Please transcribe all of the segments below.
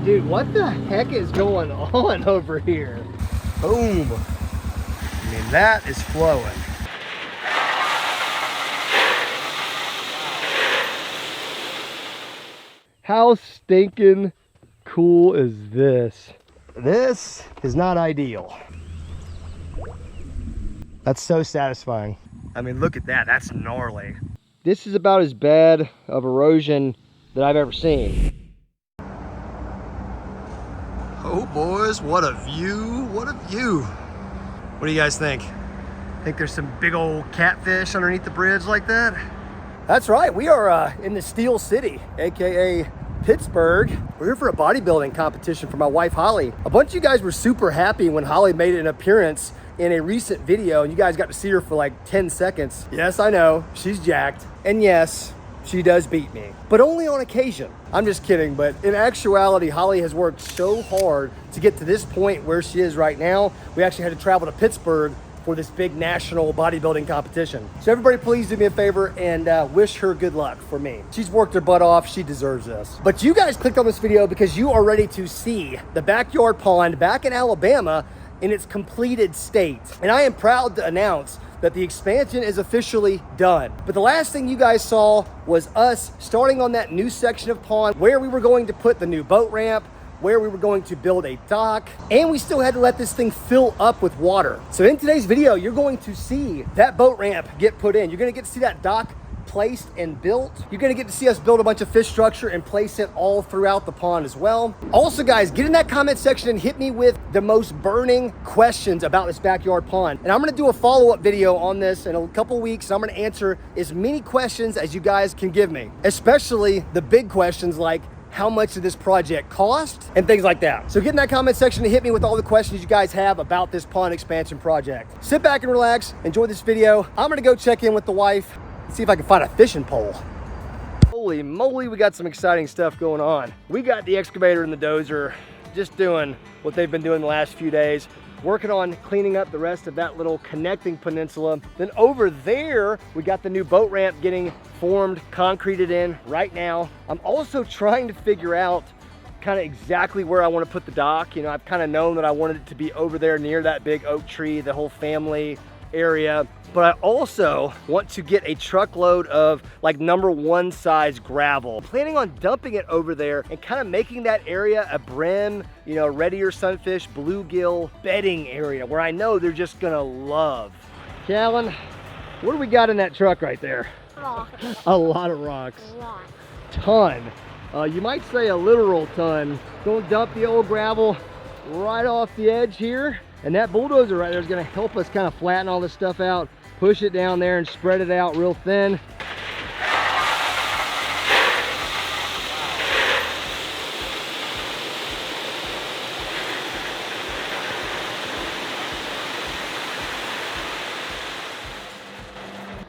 Dude, what the heck is going on over here? Boom. I mean, that is flowing. How stinking cool is this? This is not ideal. That's so satisfying. I mean, look at that, that's gnarly. This is about as bad of erosion that I've ever seen. Oh boys, what a view, what a view. What do you guys think? Think there's some big old catfish underneath the bridge like that? That's right, we are in the Steel City, AKA Pittsburgh. We're here for a bodybuilding competition for my wife, Holly. A bunch of you guys were super happy when Holly made an appearance in a recent video and you guys got to see her for like 10 seconds. Yes, I know, she's jacked. And yes, she does beat me, but only on occasion. I'm just kidding, but in actuality, Holly has worked so hard to get to this point where she is right now. We actually had to travel to Pittsburgh for this big national bodybuilding competition. So everybody please do me a favor and wish her good luck for me. She's worked her butt off, she deserves this. But you guys clicked on this video because you are ready to see the backyard pond back in Alabama in its completed state. And I am proud to announce that the expansion is officially done. But the last thing you guys saw was us starting on that new section of pond where we were going to put the new boat ramp, where we were going to build a dock, and we still had to let this thing fill up with water. So in today's video, you're going to see that boat ramp get put in. You're gonna get to see that dock placed and built. You're gonna get to see us build a bunch of fish structure and place it all throughout the pond as well. Also guys, get in that comment section and hit me with the most burning questions about this backyard pond. And I'm gonna do a follow-up video on this in a couple weeks. I'm gonna answer as many questions as you guys can give me, especially the big questions like how much did this project cost and things like that. So get in that comment section and hit me with all the questions you guys have about this pond expansion project. Sit back and relax, enjoy this video. I'm gonna go check in with the wife, see if I can find a fishing pole. Holy moly, we got some exciting stuff going on. We got the excavator and the dozer just doing what they've been doing the last few days, working on cleaning up the rest of that little connecting peninsula. Then over there, we got the new boat ramp getting formed, concreted in right now. I'm also trying to figure out kind of exactly where I want to put the dock. You know, I've kind of known that I wanted it to be over there near that big oak tree, the whole family area. But I also want to get a truckload of like #1 size gravel. I'm planning on dumping it over there and kind of making that area a brim, you know, red ear sunfish, bluegill bedding area where I know they're just gonna love. Callan, what do we got in that truck right there? Rocks. A lot of rocks. A lot. Ton. You might say a literal ton. Gonna dump the old gravel right off the edge here. And that bulldozer right there is gonna help us kind of flatten all this stuff out, push it down there and spread it out real thin.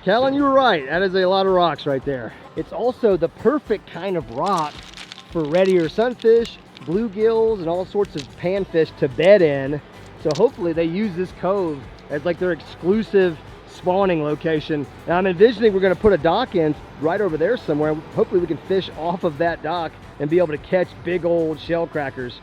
Callan, you were right. That is a lot of rocks right there. It's also the perfect kind of rock for red ear sunfish, bluegills, and all sorts of panfish to bed in. So hopefully they use this cove as like their exclusive spawning location. And I'm envisioning we're gonna put a dock in right over there somewhere. Hopefully we can fish off of that dock and be able to catch big old shell crackers.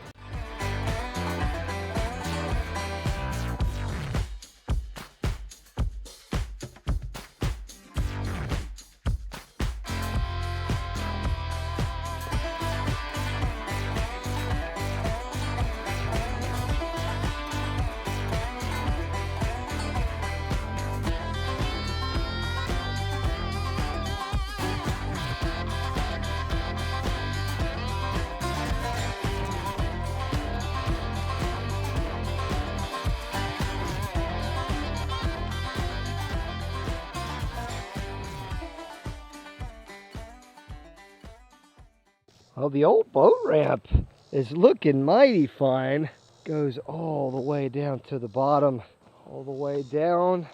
Well, the old boat ramp is looking mighty fine. Goes all the way down to the bottom, all the way down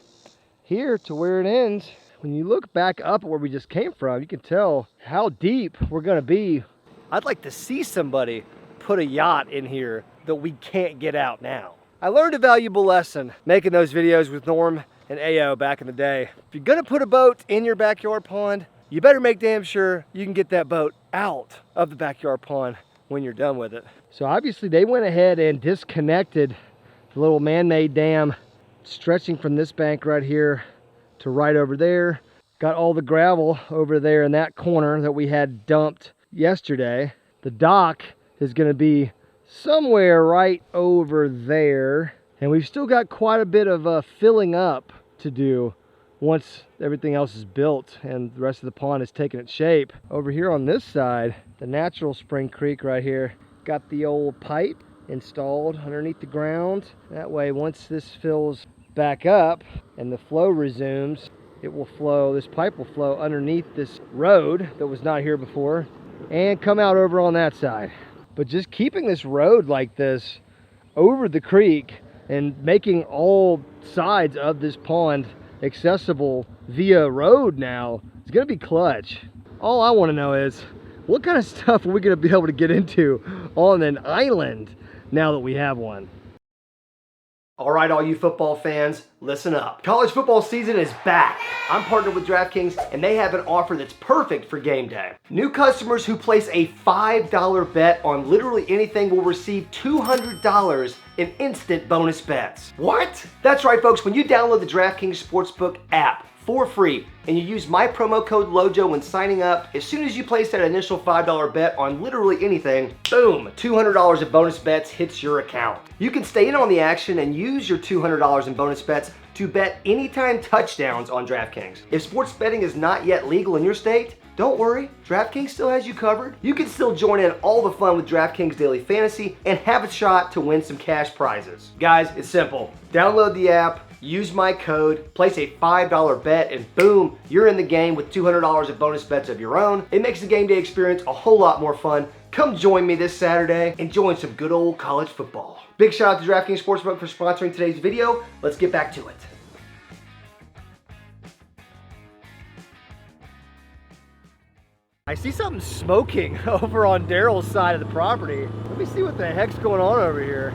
here to where it ends. When you look back up at where we just came from, you can tell how deep we're gonna be. I'd like to see somebody put a yacht in here that we can't get out now. I learned a valuable lesson making those videos with Norm and AO back in the day. If you're gonna put a boat in your backyard pond, you better make damn sure you can get that boat out of the backyard pond when you're done with it. So obviously they went ahead and disconnected the little man-made dam stretching from this bank right here to right over there. Got all the gravel over there in that corner that we had dumped yesterday. The dock is going to be somewhere right over there. And we've still got quite a bit of filling up to do once everything else is built and the rest of the pond is taking its shape. Over here on this side, the natural spring creek right here, got the old pipe installed underneath the ground. That way, once this fills back up and the flow resumes, it will flow, this pipe will flow underneath this road that was not here before and come out over on that side. But just keeping this road like this over the creek and making all sides of this pond accessible via road now is going to be clutch. All I want to know is, what kind of stuff are we going to be able to get into on an island now that we have one? All right, all you football fans, listen up. College football season is back. I'm partnered with DraftKings, and they have an offer that's perfect for game day. New customers who place a $5 bet on literally anything will receive $200 in instant bonus bets. What? That's right, folks. When you download the DraftKings Sportsbook app for free, and you use my promo code LOJO when signing up, as soon as you place that initial $5 bet on literally anything, boom, $200 of bonus bets hits your account. You can stay in on the action and use your $200 in bonus bets to bet anytime touchdowns on DraftKings. If sports betting is not yet legal in your state, don't worry, DraftKings still has you covered. You can still join in all the fun with DraftKings Daily Fantasy and have a shot to win some cash prizes. Guys, it's simple. Download the app, use my code, place a $5 bet, and boom, you're in the game with $200 of bonus bets of your own. It makes the game day experience a whole lot more fun. Come join me this Saturday and join some good old college football. Big shout out to DraftKings Sportsbook for sponsoring today's video. Let's get back to it. I see something smoking over on Daryl's side of the property. Let me see what the heck's going on over here.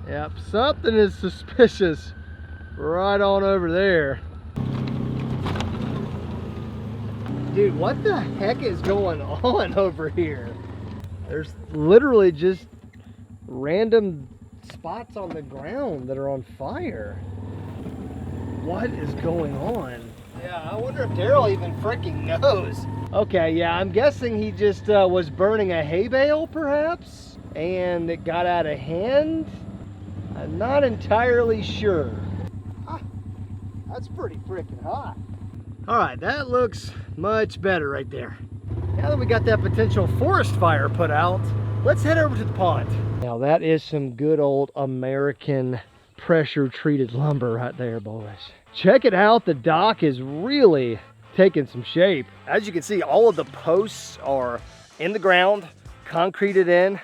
Yep, something is suspicious right on over there. Dude, what the heck is going on over here? There's literally just random spots on the ground that are on fire. What is going on? Yeah, I wonder if Daryl even freaking knows. Okay, yeah, I'm guessing he just was burning a hay bale, perhaps, and it got out of hand. I'm not entirely sure. That's pretty freaking hot. All right, that looks much better right there. Now that we got that potential forest fire put out, let's head over to the pond. Now that is some good old American pressure treated lumber right there, boys. Check it out, the dock is really taking some shape. As you can see, all of the posts are in the ground, concreted in,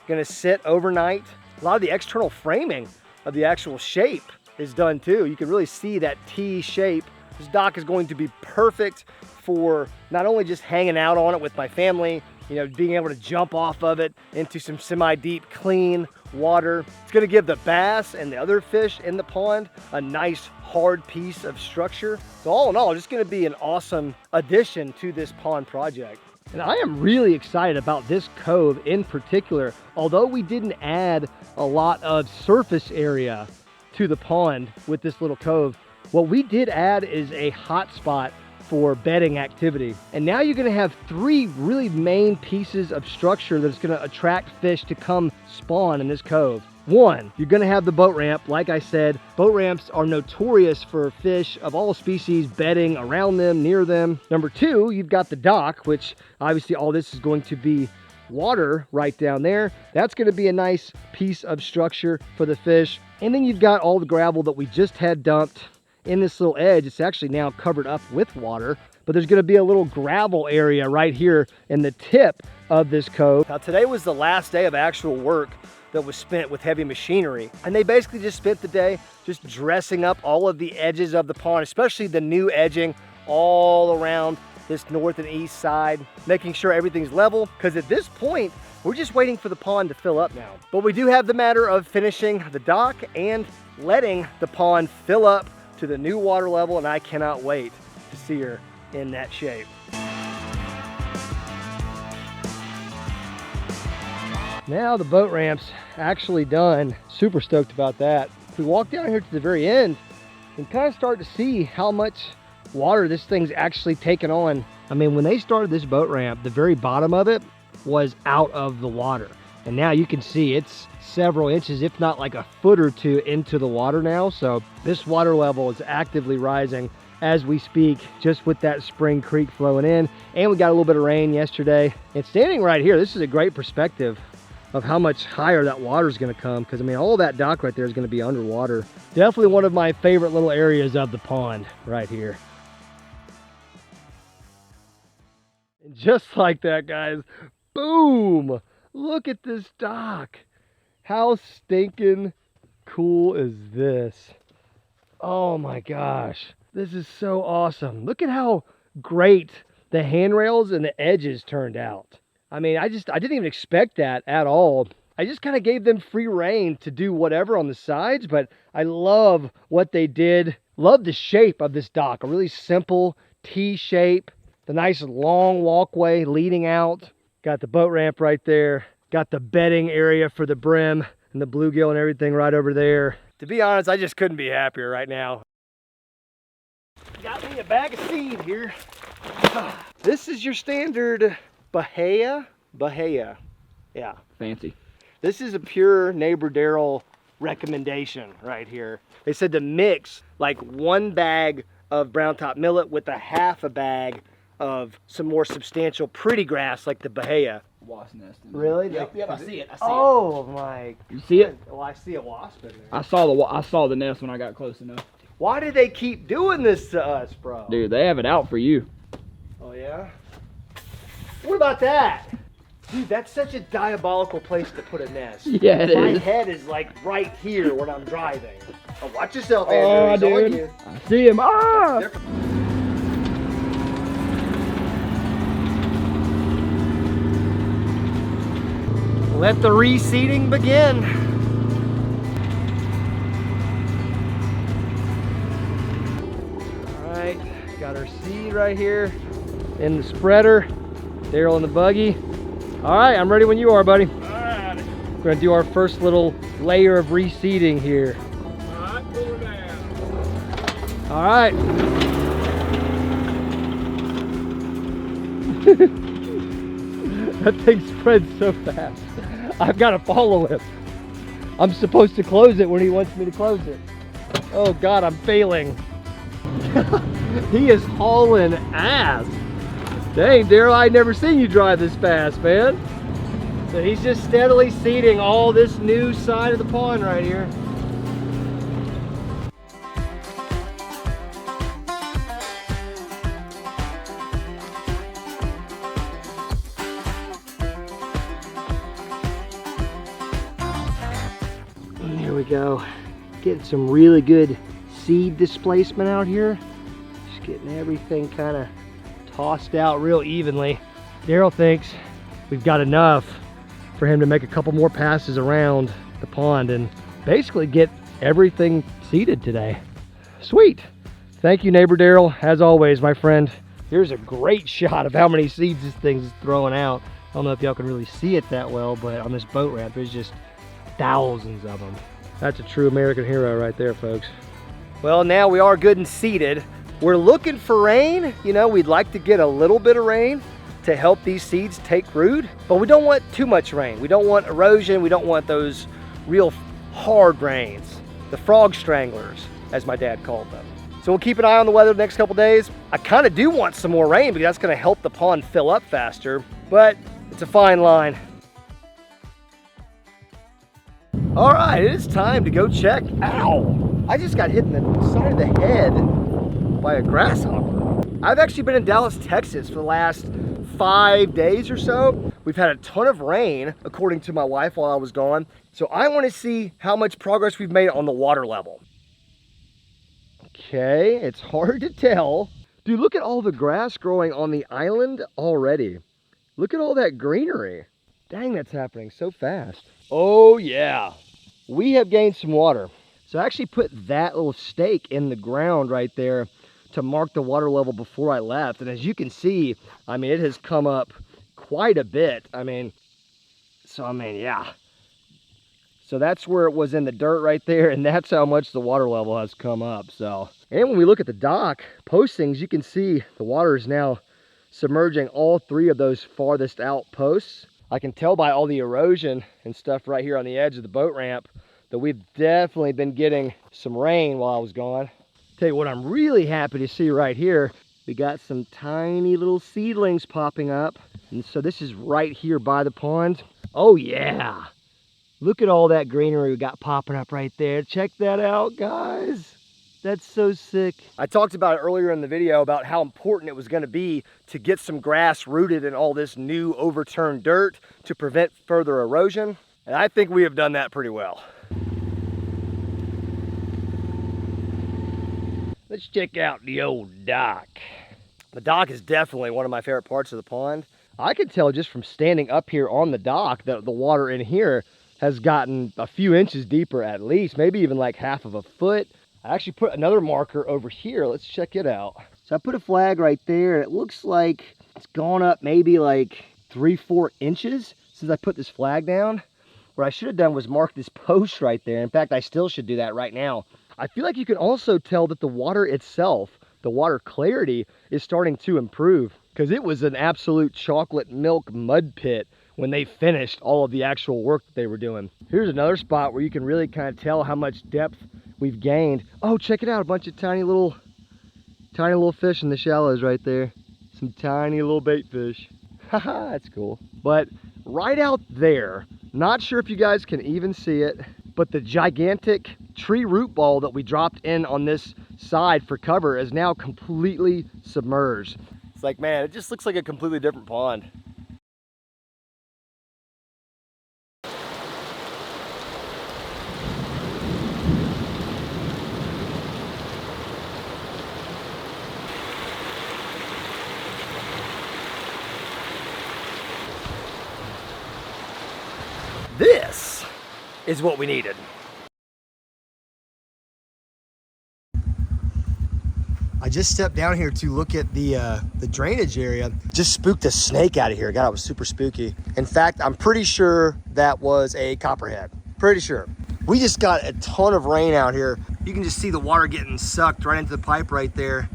gonna sit overnight. A lot of the external framing of the actual shape is done too. You can really see that T shape. This dock is going to be perfect for not only just hanging out on it with my family, you know, being able to jump off of it into some semi-deep, clean water. It's gonna give the bass and the other fish in the pond a nice, hard piece of structure. So all in all, just gonna be an awesome addition to this pond project. And I am really excited about this cove in particular. Although we didn't add a lot of surface area to the pond with this little cove, what we did add is a hot spot for bedding activity. And now you're gonna have three really main pieces of structure that's gonna attract fish to come spawn in this cove. One, you're gonna have the boat ramp. Like I said, boat ramps are notorious for fish of all species bedding around them, near them. Number two, you've got the dock, which obviously all this is going to be water right down there. That's gonna be a nice piece of structure for the fish. And then you've got all the gravel that we just had dumped in this little edge. It's actually now covered up with water, but there's gonna be a little gravel area right here in the tip of this cove. Now today was the last day of actual work that was spent with heavy machinery. And they basically just spent the day just dressing up all of the edges of the pond, especially the new edging all around this north and east side, making sure everything's level, because at this point, we're just waiting for the pond to fill up now. But we do have the matter of finishing the dock and letting the pond fill up to the new water level, and I cannot wait to see her in that shape. Now the boat ramp's actually done. Super stoked about that. If we walk down here to the very end, we can kind of start to see how much water this thing's actually taken on. I mean, when they started this boat ramp, the very bottom of it was out of the water. And now you can see it's several inches, if not like a foot or two into the water now. So this water level is actively rising as we speak, just with that spring creek flowing in. And we got a little bit of rain yesterday. And standing right here, this is a great perspective of how much higher that water is going to come, because I mean, all that dock right there is going to be underwater. Definitely one of my favorite little areas of the pond right here. And just like that, guys, boom, look at this dock. How stinking cool is this? Oh my gosh, this is so awesome. Look at how great the handrails and the edges turned out. I mean, I didn't even expect that at all. I just kind of gave them free rein to do whatever on the sides, but I love what they did. Love the shape of this dock, a really simple T shape, the nice long walkway leading out. Got the boat ramp right there. Got the bedding area for the brim and the bluegill and everything right over there. To be honest, I just couldn't be happier right now. Got me a bag of seed here. This is your standard Bahia. Yeah. Fancy. This is a pure Neighbor Daryl recommendation right here. They said to mix like 1 bag of brown top millet with a half a bag of some more substantial pretty grass like the Bahia. Wasp nest. Really? Yep, I see it. Oh my. You see it? Well, I see a wasp in there. I saw the nest when I got close enough. Why do they keep doing this to us, bro? Dude, they have it out for you. Oh yeah? What about that? Dude, that's such a diabolical place to put a nest. Yeah, it My is. head is like right here when I'm driving. Oh, watch yourself, Oh, Andrew. He's on dude. you. I see him. Ah! Let the reseeding begin. All right, got our seed right here in the spreader. Daryl in the buggy. All right, I'm ready when you are, buddy. All right. We're gonna do our first little layer of reseeding here. All right, pull her down. All right. That thing spreads so fast. I've got to follow him. I'm supposed to close it when he wants me to close it. Oh God, I'm failing. He is hauling ass. Dang, Daryl, I'd never seen you drive this fast, man. So he's just steadily seeding all this new side of the pond right here. And there we go. Getting some really good seed displacement out here. Just getting everything kind of tossed out real evenly. Daryl thinks we've got enough for him to make a couple more passes around the pond and basically get everything seeded today. Sweet. Thank you, Neighbor Daryl. As always, my friend. Here's a great shot of how many seeds this thing's throwing out. I don't know if y'all can really see it that well, but on this boat ramp, there's just thousands of them. That's a true American hero right there, folks. Well, now we are good and seeded. We're looking for rain. You know, we'd like to get a little bit of rain to help these seeds take root, but we don't want too much rain. We don't want erosion. We don't want those real hard rains, the frog stranglers, as my dad called them. So we'll keep an eye on the weather the next couple days. I kind of do want some more rain because that's going to help the pond fill up faster, but it's a fine line. All right, it is time to go check. Ow! I just got hit in the side of the head by a grasshopper. I've actually been in Dallas, Texas for the last 5 days or so. We've had a ton of rain, according to my wife, while I was gone. So I want to see how much progress we've made on the water level. Okay, it's hard to tell. Dude, look at all the grass growing on the island already. Look at all that greenery. Dang, that's happening so fast. Oh yeah, we have gained some water. So I actually put that little stake in the ground right there to mark the water level before I left. And as you can see, I mean, it has come up quite a bit. I mean, So I mean, yeah. So that's where it was in the dirt right there, and that's how much the water level has come up. So, and when we look at the dock postings, you can see the water is now submerging all 3 of those farthest out posts. I can tell by all the erosion and stuff right here on the edge of the boat ramp that we've definitely been getting some rain while I was gone. Tell you what, I'm really happy to see right here, we got some tiny little seedlings popping up. And so this is right here by the pond. Oh yeah. Look at all that greenery we got popping up right there. Check that out, guys. That's so sick. I talked about it earlier in the video about how important it was going to be to get some grass rooted in all this new overturned dirt to prevent further erosion. And I think we have done that pretty well. Let's check out the old dock. The dock is definitely one of my favorite parts of the pond. I could tell just from standing up here on the dock that the water in here has gotten a few inches deeper at least, maybe even like half of a foot. I actually put another marker over here. Let's check it out. So I put a flag right there. It looks like it's gone up maybe like 3-4 inches since I put this flag down. What I should have done was mark this post right there. In fact, I still should do that right now. I feel like you can also tell that the water itself, the water clarity, is starting to improve, because it was an absolute chocolate milk mud pit when they finished all of the actual work that they were doing. Here's another spot where you can really kind of tell how much depth we've gained. Oh, check it out, a bunch of tiny little fish in the shallows right there. Some tiny little bait fish. Haha, that's cool. But right out there, not sure if you guys can even see it, but the gigantic tree root ball that we dropped in on this side for cover is now completely submerged. It's like, man, it just looks like a completely different pond. This is what we needed. I just stepped down here to look at the drainage area. Just spooked a snake out of here. God, it was super spooky. In fact, I'm pretty sure that was a copperhead. Pretty sure. We just got a ton of rain out here. You can just see the water getting sucked right into the pipe right there.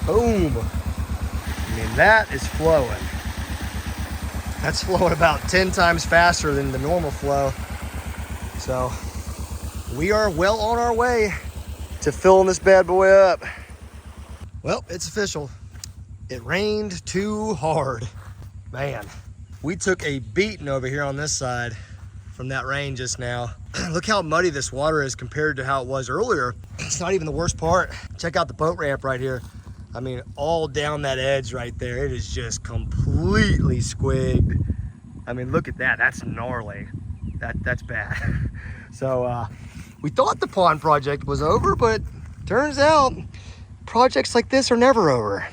Boom. I mean, that is flowing. That's flowing about 10 times faster than the normal flow. So we are well on our way to filling this bad boy up. Well, it's official. It rained too hard. Man, we took a beating over here on this side from that rain just now. Look how muddy this water is compared to how it was earlier. It's not even the worst part. Check out the boat ramp right here. I mean, all down that edge right there, it is just completely squigged. I mean, look at that, that's gnarly. That's bad. So we thought the pond project was over, but turns out projects like this are never over.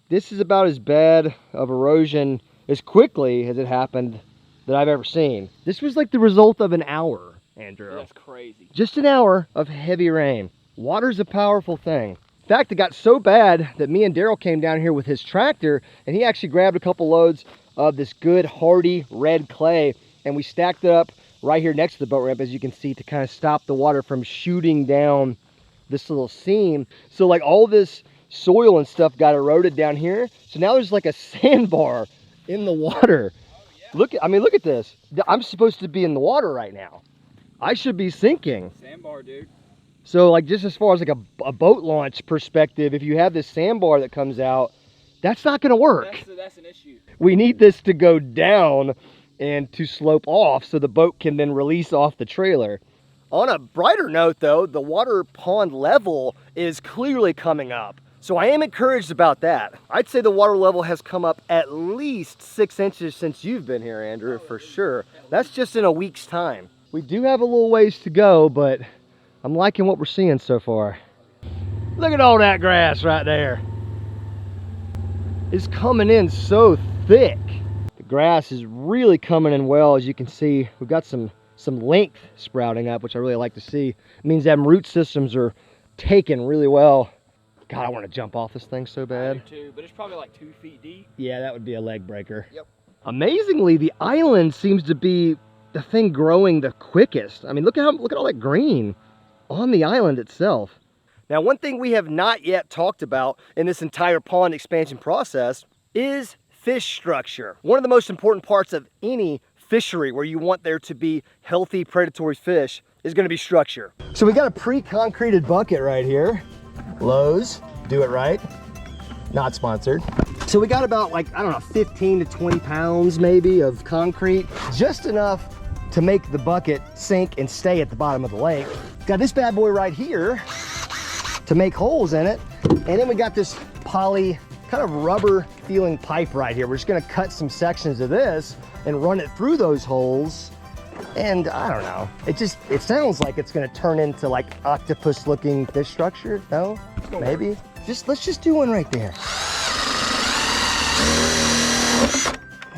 This is about as bad of erosion as quickly as it happened that I've ever seen. This was like the result of an hour, Andrew. That's crazy. Just an hour of heavy rain. Water's a powerful thing. In fact, it got so bad that me and Daryl came down here with his tractor, and he actually grabbed a couple loads of this good hardy red clay, and we stacked it up right here next to the boat ramp, as you can see, to kind of stop the water from shooting down this little seam. So like all this soil and stuff got eroded down here. So now there's like a sandbar in the water. Look at this. I'm supposed to be in the water right now. I should be sinking. Sandbar, dude. So like just as far as like a boat launch perspective, if you have this sandbar that comes out, that's not gonna work. That's an issue. We need this to go down and to slope off so the boat can then release off the trailer. On a brighter note though, the water pond level is clearly coming up. So I am encouraged about that. I'd say the water level has come up at least 6 inches since you've been here, Andrew, for sure. That's just in a week's time. We do have a little ways to go, but I'm liking what we're seeing so far. Look at all that grass right there. It's coming in so thick. The grass is really coming in well, as you can see. We've got some length sprouting up, which I really like to see. It means that root systems are taken really well. God, I want to jump off this thing so bad. I do too, but it's probably like 2 feet deep. Yeah, that would be a leg breaker. Yep. Amazingly, the island seems to be the thing growing the quickest. I mean, look at all that green on the island itself. Now, one thing we have not yet talked about in this entire pond expansion process is fish structure. One of the most important parts of any fishery where you want there to be healthy predatory fish is going to be structure. So we got a pre-concreted bucket right here. Lowe's, do it right. Not sponsored. So we got about, like, I don't know, 15 to 20 pounds maybe of concrete, just enough to make the bucket sink and stay at the bottom of the lake. Got this bad boy right here to make holes in it. And then we got this poly, kind of rubber feeling pipe right here. We're just gonna cut some sections of this and run it through those holes. And I don't know, it sounds like it's gonna turn into like octopus looking fish structure. No, maybe. Let's just do one right there.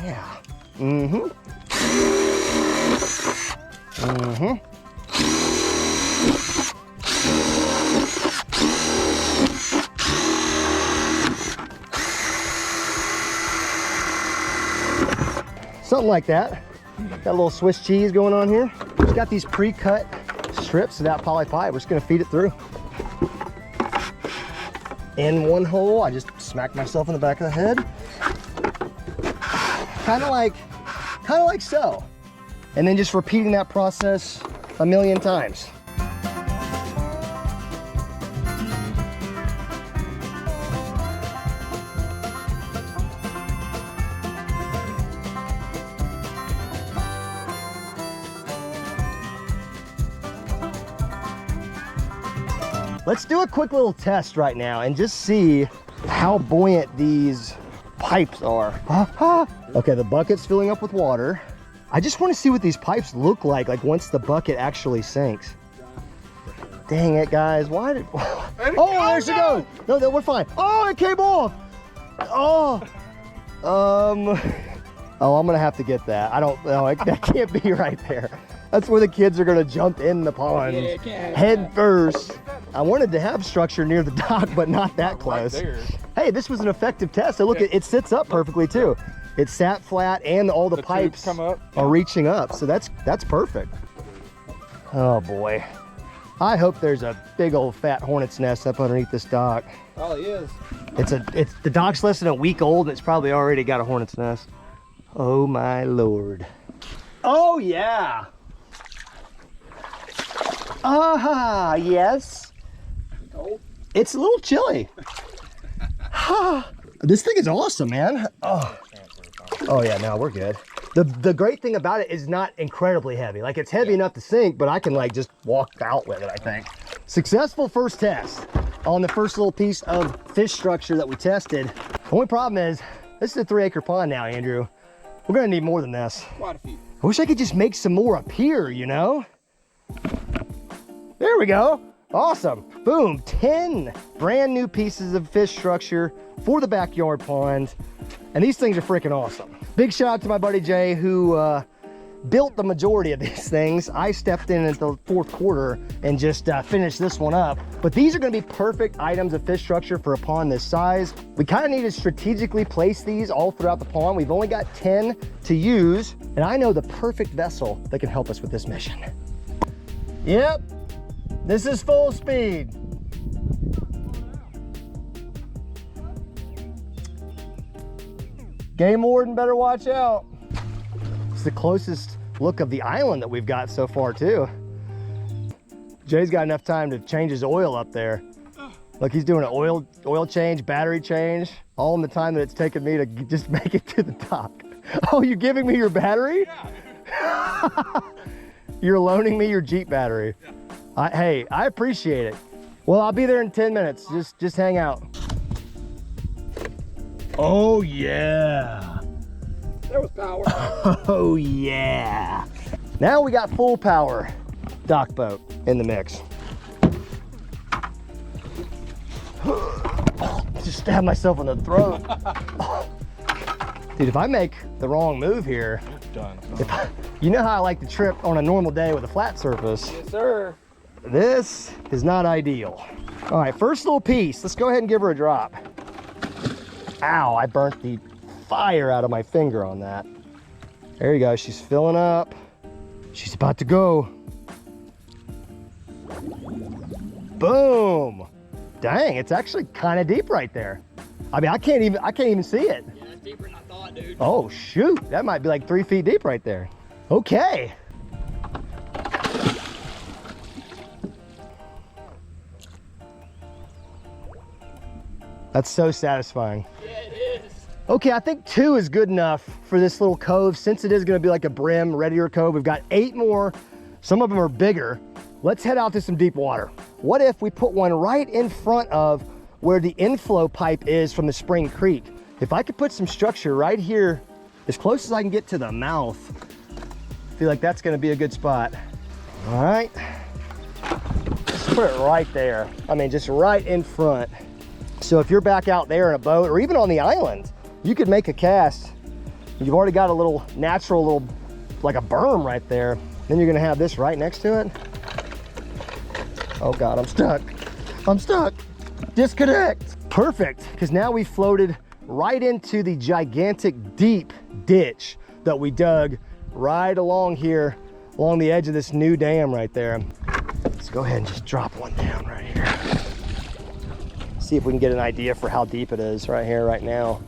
Yeah. Mm-hmm. Mm-hmm. Something like that. Got a little Swiss cheese going on here. Just got these pre-cut strips of that poly pipe. We're just gonna feed it through. In one hole, I just smacked myself in the back of the head. Kind of like so. And then just repeating that process a million times. Let's do a quick little test right now and just see how buoyant these pipes are. Okay, the bucket's filling up with water. I just want to see what these pipes look like once the bucket actually sinks. Dang it, guys. Why did... Oh, there she goes. No, we're fine. Oh, it came off. Oh, I'm gonna have to get that. I don't know. That can't be right there. That's where the kids are gonna jump in the pond head first. I wanted to have structure near the dock, but not that close. Hey, this was an effective test. So look, it sits up perfectly too. It sat flat, and all the pipes are reaching up. So that's perfect. Oh boy. I hope there's a big old fat hornet's nest up underneath this dock. Probably is. The dock's less than a week old, and it's probably already got a hornet's nest. Oh my Lord. Oh yeah. Yes. Cold? It's a little chilly. This thing is awesome, man. Oh yeah, no, we're good. The great thing about it is not incredibly heavy. Like, it's heavy enough to sink, but I can like just walk out with it, I think. Successful first test on the first little piece of fish structure that we tested. Only problem is, this is a 3-acre pond now, Andrew. We're gonna need more than this. Quite a few. I wish I could just make some more up here, you know? There we go. Awesome. Boom. 10 brand new pieces of fish structure for the backyard pond. And these things are freaking awesome. Big shout out to my buddy Jay, who built the majority of these things. I stepped in at the fourth quarter and just finished this one up. But these are gonna be perfect items of fish structure for a pond this size. We kind of need to strategically place these all throughout the pond. We've only got 10 to use, and I know the perfect vessel that can help us with this mission. Yep, this is full speed. Game warden better watch out. It's the closest look of the island that we've got so far too. Jay's got enough time to change his oil up there. Look, he's doing an oil change, battery change, all in the time that it's taken me to just make it to the dock. Oh, you're giving me your battery? Yeah. You're loaning me your Jeep battery. Yeah. Hey, I appreciate it. Well, I'll be there in 10 minutes. Just hang out. Oh yeah. There was power. Oh yeah. Now we got full power dock boat in the mix. Just stabbed myself in the throat. Dude, if I make the wrong move here, Done. You know how I like to trip on a normal day with a flat surface. Yes, sir. This is not ideal. All right, first little piece. Let's go ahead and give her a drop. Ow, I burnt the fire out of my finger on that. There you go, she's filling up. She's about to go. Boom. Dang, it's actually kind of deep right there. I mean, I can't even see it. Yeah, that's deeper than I thought, dude. Oh shoot, that might be like 3 feet deep right there. Okay. That's so satisfying. Yeah, it is. Okay, I think 2 is good enough for this little cove. Since it is gonna be like a brim, readier cove, we've got 8 more. Some of them are bigger. Let's head out to some deep water. What if we put one right in front of where the inflow pipe is from the Spring Creek? If I could put some structure right here, as close as I can get to the mouth, I feel like that's gonna be a good spot. All right, let's put it right there. I mean, just right in front. So if you're back out there in a boat or even on the island, you could make a cast. You've already got a little natural like a berm right there. Then you're gonna have this right next to it. Oh God, I'm stuck. I'm stuck. Disconnect. Perfect, because now we floated right into the gigantic deep ditch that we dug right along here, along the edge of this new dam right there. Let's go ahead and just drop one down right here. See if we can get an idea for how deep it is right here, right now.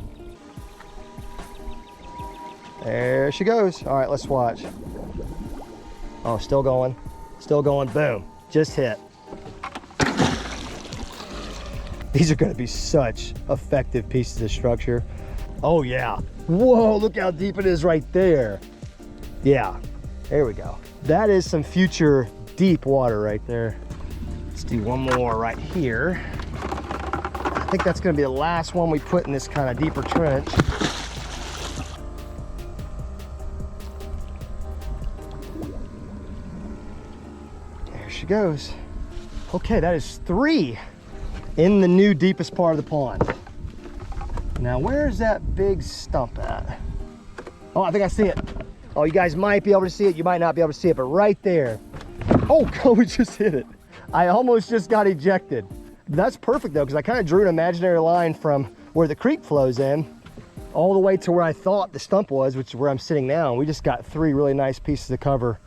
There she goes. All right, let's watch. Oh, still going, boom, just hit. These are gonna be such effective pieces of structure. Oh yeah, whoa, look how deep it is right there. Yeah, there we go. That is some future deep water right there. Let's do one more right here. I think that's gonna be the last one we put in this kind of deeper trench. There she goes. Okay, that is 3 in the new deepest part of the pond. Now, where's that big stump at? Oh, I think I see it. Oh, you guys might be able to see it. You might not be able to see it, but right there. Oh, we just hit it. I almost just got ejected. That's perfect though, because I kind of drew an imaginary line from where the creek flows in all the way to where I thought the stump was, which is where I'm sitting now. And we just got 3 really nice pieces of cover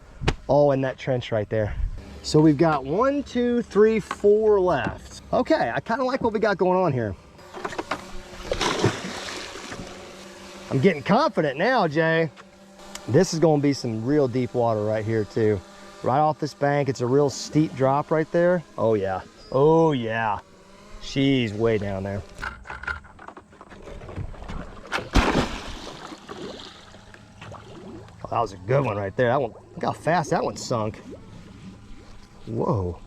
all in that trench right there. So we've got 1, 2, 3, 4 left. Okay, I kind of like what we got going on here. I'm getting confident now, Jay. This is gonna be some real deep water right here too. Right off this bank, it's a real steep drop right there. Oh yeah, oh yeah. She's way down there. Oh, that was a good one right there. That one, look how fast that one sunk. Whoa.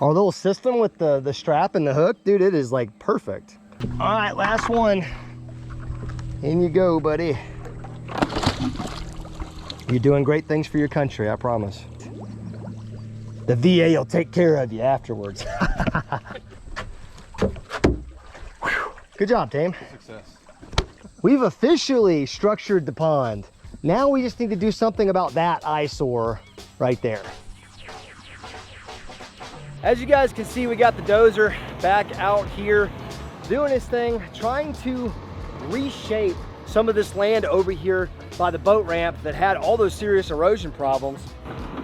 Our little system with the strap and the hook, dude, it is like perfect. All right, last one. In you go, buddy. You're doing great things for your country, I promise. The VA will take care of you afterwards. Good job, team. Success. We've officially structured the pond. Now we just need to do something about that eyesore right there. As you guys can see, we got the dozer back out here doing his thing, trying to reshape some of this land over here by the boat ramp that had all those serious erosion problems.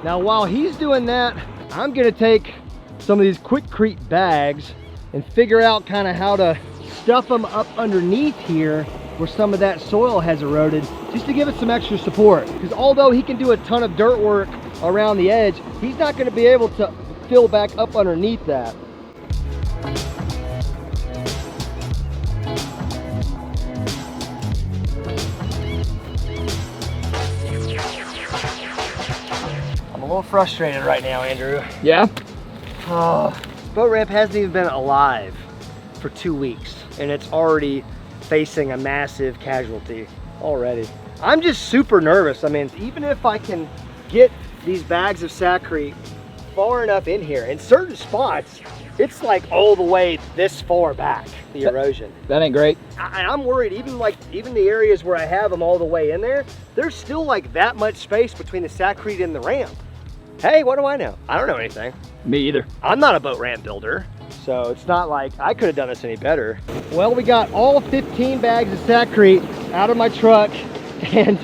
Now, while he's doing that, I'm gonna take some of these Quikrete bags and figure out kind of how to stuff them up underneath here where some of that soil has eroded, just to give it some extra support. Because although he can do a ton of dirt work around the edge, he's not gonna be able to fill back up underneath that. I'm a little frustrated right now, Andrew. Yeah? Boat ramp hasn't even been alive for 2 weeks, and it's already facing a massive casualty already. I'm just super nervous. I mean, even if I can get these bags of Saccharine far enough in here, in certain spots, it's like all the way this far back, the erosion. That ain't great. I'm worried, even the areas where I have them all the way in there, there's still like that much space between the Saccharine and the ramp. Hey, what do I know? I don't know anything. Me either. I'm not a boat ramp builder. So it's not like I could have done this any better. Well, we got all 15 bags of Saccrete out of my truck, and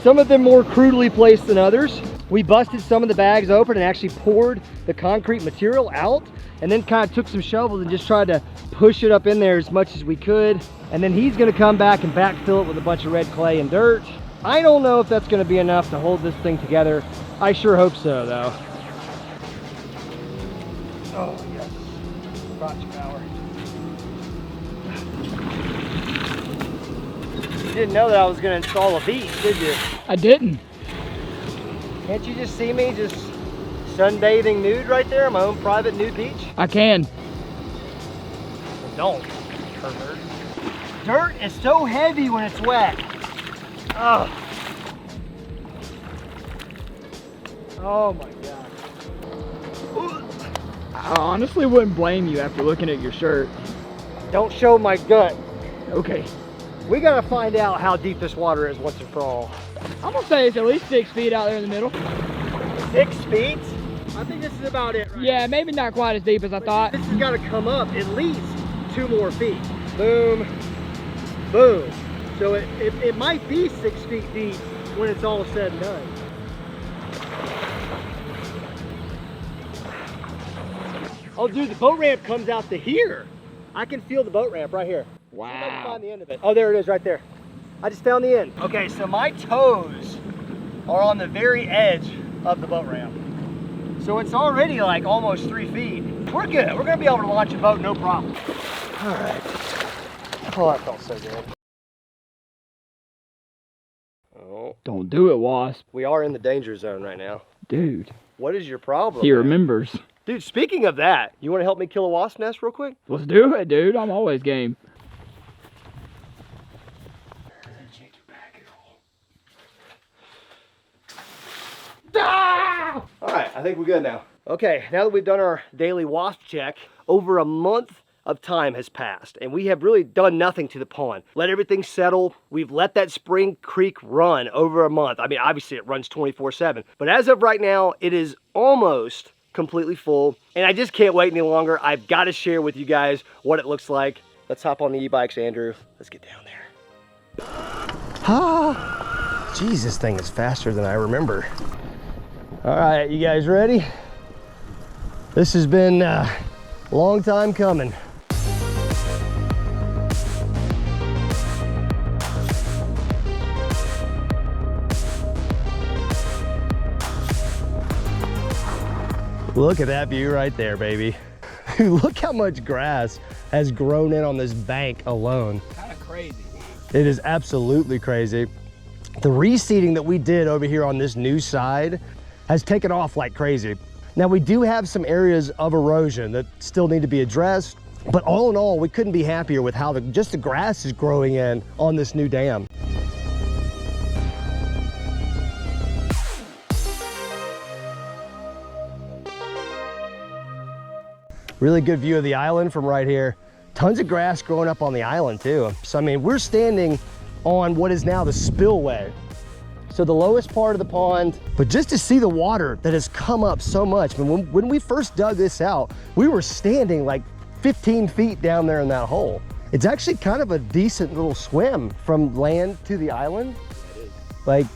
some of them more crudely placed than others. We busted some of the bags open and actually poured the concrete material out, and then kind of took some shovels and just tried to push it up in there as much as we could. And then he's gonna come back and backfill it with a bunch of red clay and dirt. I don't know if that's gonna be enough to hold this thing together. I sure hope so, though. Oh, yes. Crotch power. You didn't know that I was going to install a beach, did you? I didn't. Can't you just see me just sunbathing nude right there, my own private nude beach? I can. Don't, pervert. Dirt is so heavy when it's wet. Oh. Oh my God. I honestly wouldn't blame you after looking at your shirt. Don't show my gut. Okay. We gotta find out how deep this water is once and for all. I'm gonna say it's at least 6 feet out there in the middle. 6 feet? I think this is about it, right? Yeah, maybe not quite as deep as I thought. This has gotta come up at least 2 more feet. Boom, boom. So it might be 6 feet deep when it's all said and done. Oh, dude, the boat ramp comes out to here. I can feel the boat ramp right here. Wow. See if I can find the end of it. Oh, there it is right there. I just found the end. Okay, so my toes are on the very edge of the boat ramp. So it's already like almost 3 feet. We're good. We're gonna be able to launch a boat, no problem. All right. Oh, that felt so good. Oh. Don't do it, Wasp. We are in the danger zone right now. Dude. What is your problem? He man? remembers. Dude, speaking of that, you want to help me kill a wasp nest real quick? Let's do it, dude. I'm always game. Ah! All right, I think we're good now. Okay, now that we've done our daily wasp check, over a month of time has passed, and we have really done nothing to the pond. Let everything settle. We've let that spring creek run over a month. I mean, obviously it runs 24/7, but as of right now, it is almost completely full, and I just can't wait any longer. I've got to share with you guys what it looks like. Let's hop on the e-bikes, Andrew. Let's get down there. Ah, geez, this thing is faster than I remember. All right, you guys ready? This has been a long time coming. Look at that view right there, baby. Look how much grass has grown in on this bank alone. Kind of crazy. It is absolutely crazy. The reseeding that we did over here on this new side has taken off like crazy. Now we do have some areas of erosion that still need to be addressed, but all in all, we couldn't be happier with how just the grass is growing in on this new dam. Really good view of the island from right here. Tons of grass growing up on the island too. So I mean, we're standing on what is now the spillway. So the lowest part of the pond, but just to see the water that has come up so much. When we first dug this out, we were standing like 15 feet down there in that hole. It's actually kind of a decent little swim from land to the island. Like,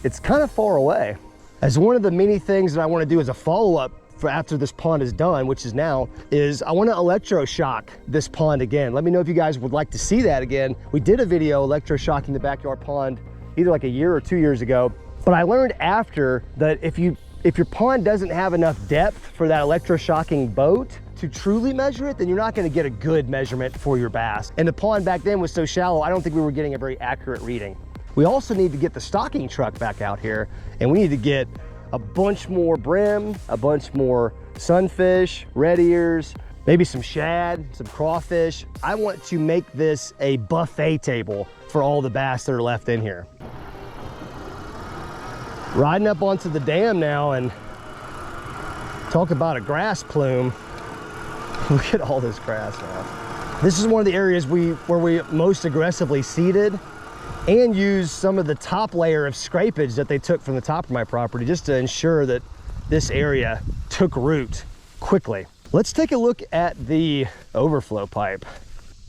it's kind of far away. As one of the many things that I want to do as a follow-up for after this pond is done, which is now, is I want to electroshock this pond again. Let me know if you guys would like to see that again. We did a video electroshocking the backyard pond either like a year or 2 years ago, but I learned after that if your pond doesn't have enough depth for that electroshocking boat to truly measure it, then you're not going to get a good measurement for your bass. And the pond back then was so shallow, I don't think we were getting a very accurate reading. We also need to get the stocking truck back out here, and we need to get a bunch more brim, a bunch more sunfish, red ears, maybe some shad, some crawfish. I want to make this a buffet table for all the bass that are left in here. Riding up onto the dam now, and talk about a grass plume. Look at all this grass now. This is one of the areas where we most aggressively seeded and use some of the top layer of scrapage that they took from the top of my property just to ensure that this area took root quickly. Let's take a look at the overflow pipe.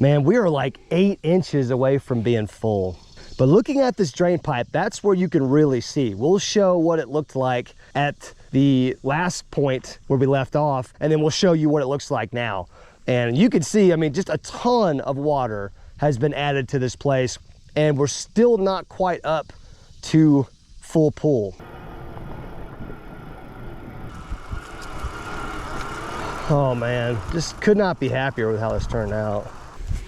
Man, we are like 8 inches away from being full. But looking at this drain pipe, that's where you can really see. We'll show what it looked like at the last point where we left off, and then we'll show you what it looks like now. And you can see, I mean, just a ton of water has been added to this place, and we're still not quite up to full pool. Oh man, just could not be happier with how this turned out.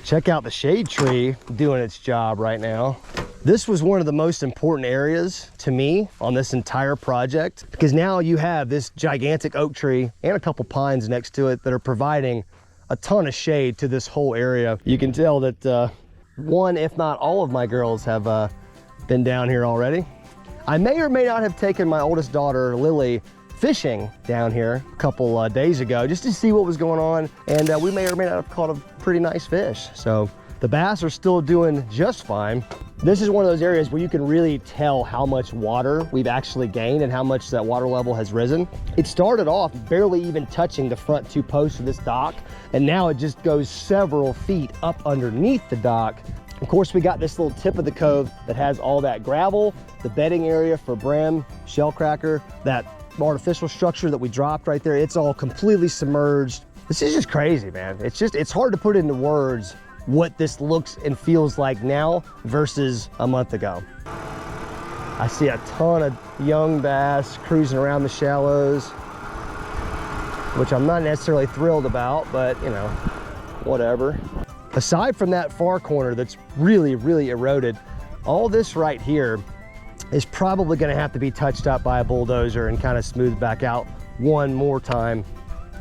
Check out the shade tree doing its job right now. This was one of the most important areas to me on this entire project, because now you have this gigantic oak tree and a couple pines next to it that are providing a ton of shade to this whole area. You can tell that one, if not all of my girls have been down here already. I may or may not have taken my oldest daughter, Lily, fishing down here a couple days ago just to see what was going on, and we may or may not have caught a pretty nice fish. So the bass are still doing just fine. This is one of those areas where you can really tell how much water we've actually gained and how much that water level has risen. It started off barely even touching the front 2 posts of this dock, and now it just goes several feet up underneath the dock. Of course, we got this little tip of the cove that has all that gravel, the bedding area for brim, shellcracker, that artificial structure that we dropped right there. It's all completely submerged. This is just crazy, man. It's hard to put into words what this looks and feels like now versus a month ago. I see a ton of young bass cruising around the shallows, which I'm not necessarily thrilled about, but you know, whatever. Aside from that far corner that's really, really eroded, all this right here is probably going to have to be touched up by a bulldozer and kind of smoothed back out one more time,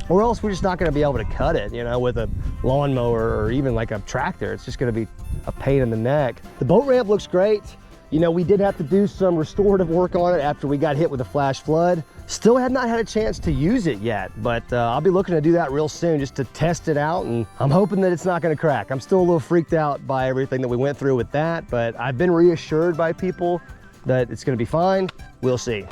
or else we're just not going to be able to cut it, you know, with a lawnmower or even like a tractor. It's just going to be a pain in the neck. The boat ramp looks great. You know, we did have to do some restorative work on it after we got hit with a flash flood. Still have not had a chance to use it yet, but I'll be looking to do that real soon just to test it out, and I'm hoping that it's not going to crack. I'm still a little freaked out by everything that we went through with that, but I've been reassured by people that it's going to be fine. We'll see.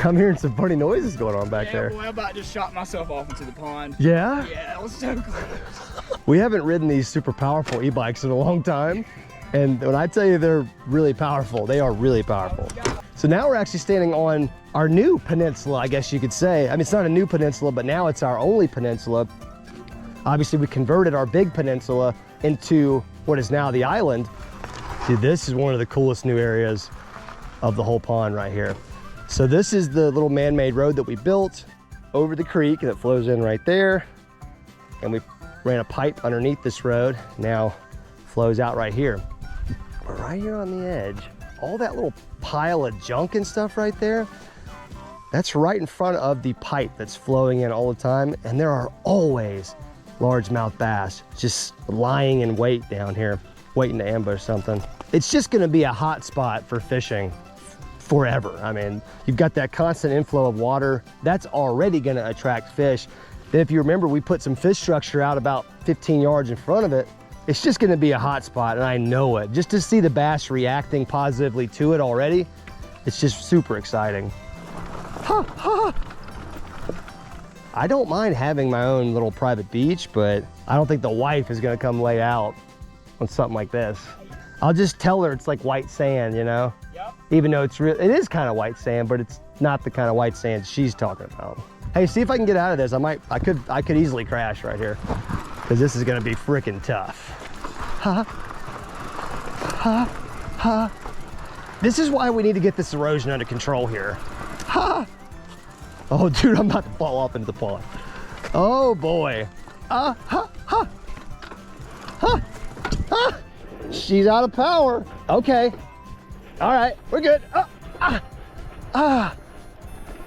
I'm hearing some funny noises going on back there. Boy, I about just shot myself off into the pond. Yeah? Yeah, that was so close. We haven't ridden these super powerful e-bikes in a long time, and when I tell you they're really powerful, they are really powerful. So now we're actually standing on our new peninsula, I guess you could say. I mean, it's not a new peninsula, but now it's our only peninsula. Obviously, we converted our big peninsula into what is now the island. Dude, this is one of the coolest new areas of the whole pond right here. So this is the little man-made road that we built over the creek that flows in right there. And we ran a pipe underneath this road, now flows out right here. But right here on the edge, all that little pile of junk and stuff right there, that's right in front of the pipe that's flowing in all the time. And there are always largemouth bass just lying in wait down here, waiting to ambush something. It's just gonna be a hot spot for fishing forever. I mean, you've got that constant inflow of water. That's already gonna attract fish. Then if you remember, we put some fish structure out about 15 yards in front of it. It's just gonna be a hot spot, and I know it. Just to see the bass reacting positively to it already, it's just super exciting. Ha, ha. I don't mind having my own little private beach, but I don't think the wife is gonna come lay out on something like this. I'll just tell her it's like white sand, you know? Yep. Even though it is kind of white sand, but it's not the kind of white sand she's talking about. Hey, see if I can get out of this. I could easily crash right here, because this is gonna be freaking tough. Ha, ha, ha. This is why we need to get this erosion under control here. Ha. Oh, dude, I'm about to fall off into the pond. Oh boy. Ha, ha, ha. Ha. She's out of power. Okay. All right, we're good.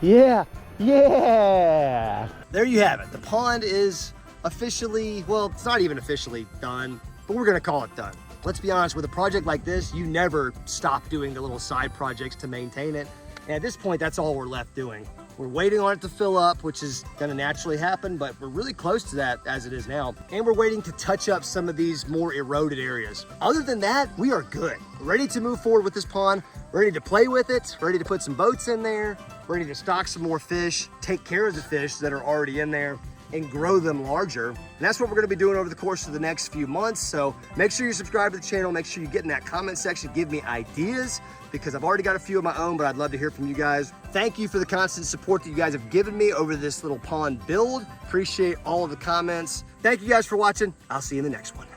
Yeah, yeah. There you have it. The pond is officially, well, it's not even officially done, but we're gonna call it done. Let's be honest, with a project like this, you never stop doing the little side projects to maintain it. And at this point, that's all we're left doing. We're waiting on it to fill up, which is gonna naturally happen, but we're really close to that as it is now. And we're waiting to touch up some of these more eroded areas. Other than that, we are good. We're ready to move forward with this pond, ready to play with it, ready to put some boats in there, ready to stock some more fish, take care of the fish that are already in there, and grow them larger. And that's what we're gonna be doing over the course of the next few months. So make sure you subscribe to the channel. Make sure you get in that comment section, give me ideas, because I've already got a few of my own, but I'd love to hear from you guys. Thank you for the constant support that you guys have given me over this little pond build. Appreciate all of the comments. Thank you guys for watching. I'll see you in the next one.